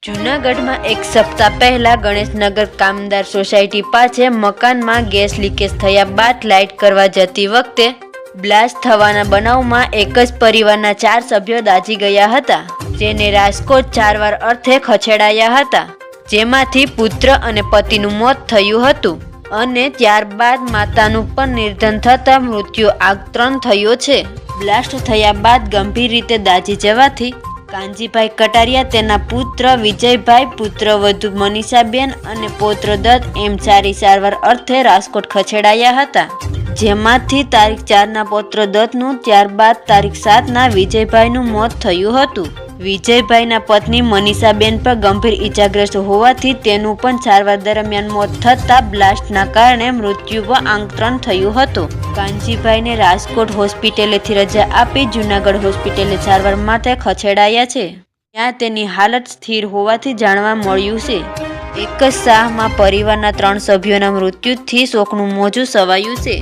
જૂનાગઢમાં એક સપ્તાહ પહેલા ગણેશનગર કામદાર સોસાયટી પાસે મકાનમાં ગેસ લીકેજ થયા બાદ લાઇટ કરવા જતી વખતે બ્લાસ્ટ થવાના બનાવમાં એક જ પરિવારના 4 સભ્યો દાઝી ગયા હતા, જેને રાજકોટ સારવાર અર્થે ખસેડાયા હતા, જેમાંથી પુત્ર અને પતિનું મોત થયું હતું અને ત્યારબાદ માતાનું પણ નિધન થતાં મૃત્યુ આંક 3 થયો છે. બ્લાસ્ટ થયા બાદ ગંભીર રીતે દાઝી જવાથી કાનજીભાઈ કટારિયા, તેના પુત્ર વિજયભાઈ, પુત્રવધુ મનીષાબેન અને પૌત્ર દત્ત એમ સારી સારવાર અર્થે રાજકોટ ખસેડાયા હતા, જેમાંથી તારીખ 4ના પૌત્ર દત્તનું, ત્યારબાદ તારીખ 7ના વિજયભાઈનું મોત થયું હતું. વિજયભાઈના પત્ની મનીષાબેન પર ગંભીર ઈજાગ્રસ્ત હોવાથી તેનું પણ સારવાર દરમિયાન મોત થતાં બ્લાસ્ટના કારણે મૃત્યુ આંક 3 થયું હતું. કાનજીભાઈને રાજકોટ હોસ્પિટલેથી રજા આપી જૂનાગઢ હોસ્પિટલે સારવાર માટે ખસેડાયા છે, ત્યાં તેની હાલત સ્થિર હોવાથી જાણવા મળ્યું છે. એક જ શાહમાં પરિવારના 3 સભ્યોના મૃત્યુથી શોકનું મોજું છવાયું છે.